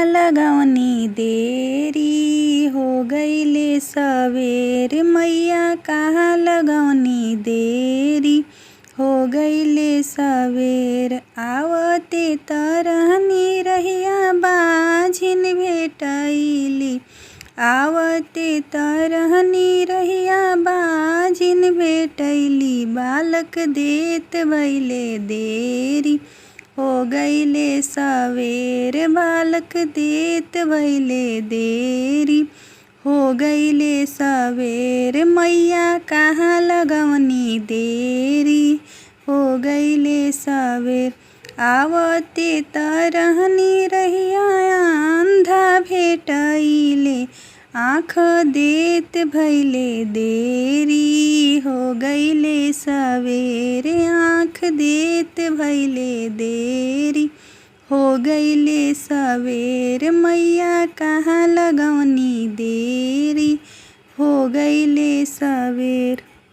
लगौनी देरी, हो गईले सवेर। मैया कहाँ लगौनी देरी, हो गईले सवेर। आवते तरहनी रहिया बाझिन भेटैली, आवते तरहनी रहिया बाझिन भेटैली। बालक देत भइले देरी, हो गईले सवेर। बालक देत भइले देरी, हो गईले सवेर। मैया कहाँ लगौनी देरी, हो गईले सवेर। आवते तरहनी रहिया अंधा भेटैले, आँख देत भइले देरी, हो गईले सवेर। आँख देत भइले देरी, हो गईले सवेर। मैया कहाँ लगौनी देरी, हो गईले सवेर।